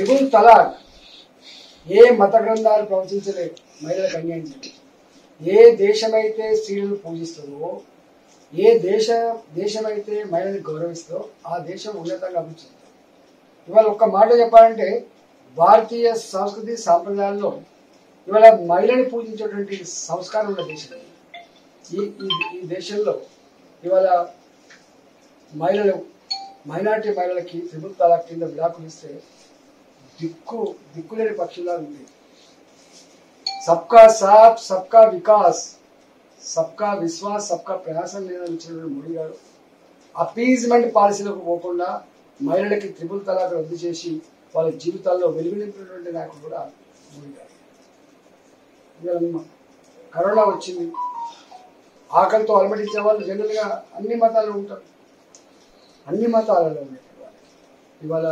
Triple తలాక్ ఏ మత గ్రంథాలు ప్రవచించలేదు మహిళలకు అన్యాయం చేయడం. ఏ దేశమైతే స్త్రీలను పూజిస్తుందో, ఏ దేశమైతే మహిళలకు గౌరవిస్తుందో ఆ దేశం ఉన్నతంగా అభివృద్ధి చెందుతుంది. ఇవాళ ఒక్క మాట చెప్పాలంటే భారతీయ సంస్కృతి సాంప్రదాయాల్లో ఇవాళ మహిళని పూజించేటువంటి సంస్కారం ఉన్న దేశం. ఈ దేశంలో ఇవాళ మైనార్టీ మహిళలకి ట్రిపుల్ తలాక్ కింద విడాకులు ఇస్తే దిక్కులేని పక్షులా ఉంది. సబ్కా సాథ్ సబ్కా వికాస్, సబ్కా విశ్వాస్, సబ్కా ప్రయాసం లేదని ఇచ్చిన మోడీ గారు అపీజ్మెంట్ పాలసీలకు పోకుండా మహిళలకి ట్రిపుల్ తలాక్ రద్దు చేసి వాళ్ళ జీవితాల్లో వెలుగు నింపినటువంటి నాయకుడు కూడా మోడీ గారు. ఇవాళ కరోనా వచ్చింది, ఆకలితో అలమటించే వాళ్ళు జనరల్గా అన్ని మతాల్లో ఉంటారు. అన్ని మతాలలో ఉండేవాళ్ళు ఇవాళ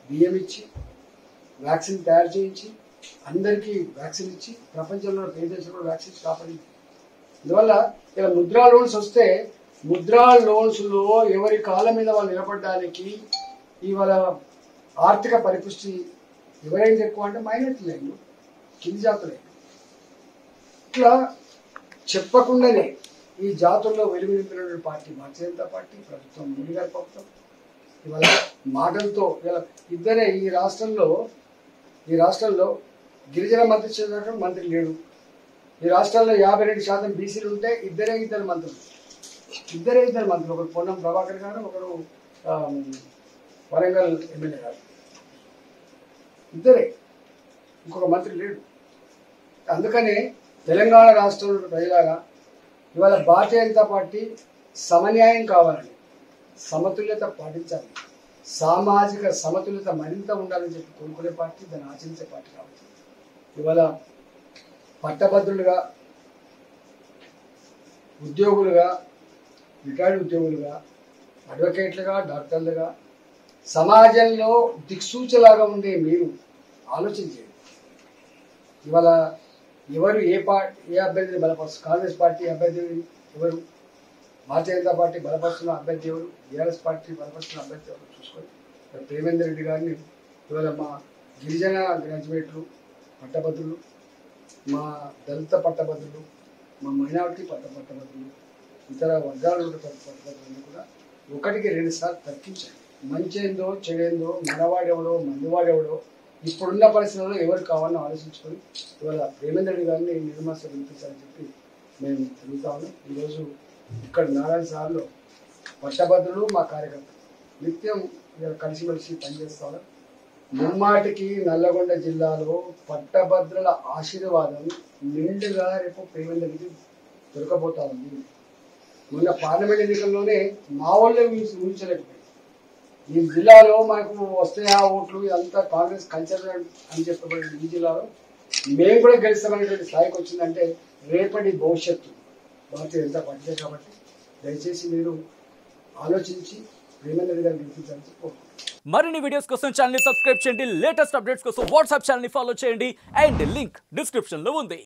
బియ్యం ఇచ్చి, వ్యాక్సిన్ తయారు చేయించి, అందరికీ వ్యాక్సిన్ ఇచ్చి, ప్రపంచంలో ఏ దేశంలో వ్యాక్సిన్ కాపాడింది. అందువల్ల ఇలా ముద్రా లోన్స్ వస్తే ముద్రా లోన్స్లో ఎవరి కాళ్ళ మీద వాళ్ళు నిలబడడానికి ఇవాళ ఆర్థిక పరిపుష్టి ఎవరైంది ఎక్కువ అంటే మైనారిటీ లైన్లు, కింది జాతులైన. ఇట్లా చెప్పకుండానే ఈ జాతుల్లో వెలుగు నింపినటువంటి పార్టీ భారతీయ జనతా పార్టీ, ప్రభుత్వం మోడీ గారి ప్రభుత్వం. ఇవాళ మాటలతో ఇలా ఇద్దరే ఈ రాష్ట్రంలో గిరిజన మంత్రి శాఖ మంత్రి లేడు. ఈ రాష్ట్రాల్లో 52% బీసీలు ఉంటే ఇద్దరు మంత్రులు. ఒకరు పొన్నం ప్రభాకర్ గారు, ఒకరు వరంగల్ ఎమ్మెల్యే గారు, ఇద్దరే, ఇంకొక మంత్రి లేడు. అందుకనే తెలంగాణ రాష్ట్రంలో ప్రజలాగా ఇవాళ భారతీయ జనతా పార్టీ సమన్యాయం కావాలని, సమతుల్యత పాటించాలి, సామాజిక సమతుల్యత మరింత ఉండాలని చెప్పి కోరుకునే పార్టీ, దాన్ని ఆచరించే పార్టీ కాబట్టి ఇవాళ పట్టభద్రులుగా, ఉద్యోగులుగా, రిటైర్డ్ ఉద్యోగులుగా, అడ్వకేట్లుగా, డాక్టర్లుగా సమాజంలో దిక్సూచలాగా ఉండే మీరు ఆలోచించండి. ఇవాళ ఎవరు ఏ అభ్యర్థిని బలపరుస్తారు? కాంగ్రెస్ పార్టీ అభ్యర్థి ఎవరు? భారతీయ జనతా పార్టీ బలపరుస్తున్న అభ్యర్థి ఎవరు? టీఆర్ఎస్ పార్టీ బలపరుస్తున్న అభ్యర్థి ఎవరు? చూసుకొని ప్రేమేందర్ రెడ్డి గారిని ఇవాళ మా గిరిజన గ్రాడ్యుయేట్లు పట్టభద్రులు, మా దళిత పట్టభద్రులు, మా మైనారిటీ పట్టభద్రులు, ఇతర వర్గాల పట్టభద్రులను కూడా 1కి 2 సార్లు తర్కించాలి. మంచేందో చెడేందో, మనవాడెవడో మందువాడెవడో ఇప్పుడున్న పరిస్థితుల్లో ఎవరు కావాలని ఆలోచించుకొని ఇవాళ ప్రేమేందర్ రెడ్డి గారిని నిర్మాస వినిపించాలని చెప్పి మేము తిరుగుతా ఉన్నాం. ఈరోజు ఇక్కడ నారాయణ సార్లో పట్టభద్రులు మా కార్యకర్తలు నిత్యం కలిసిమెలిసి పనిచేస్తా ఉన్నాం. ముమ్మాటికి నల్లగొండ జిల్లాలో పట్టభద్రుల ఆశీర్వాదం నిండుగా రేపు ప్రేమేందర్ రెడ్డి దొరకబోతా ఉంది. మొన్న పార్లమెంట్ ఎన్నికల్లోనే మా వాళ్ళే ఊహించలేకపోయింది. ఈ జిల్లాలో మనకు వస్తాయా ఓట్లు, ఇదంతా కాంగ్రెస్ కల్చర్ అని చెప్పబడిన ఈ జిల్లాలో మేము కూడా గెలుస్తామనేటువంటి స్థాయికి వచ్చిందంటే రేపటి భవిష్యత్తు భారతీయ జనతా పార్టీ కాబట్టి దయచేసి మీరు ఆలోచించి ప్రేమేందర్ రెడ్డి గారిని గెలిపించాలని చెప్పి మరిన్ని వీడియోస్ కోసం ఛానల్ ని సబ్స్క్రైబ్ చేయండి, లేటెస్ట్ అప్డేట్స్ కోసం వాట్సాప్ ఛానల్ ని ఫాలో చేయండి అండ్ లింక్ డిస్క్రిప్షన్ లో ఉంది.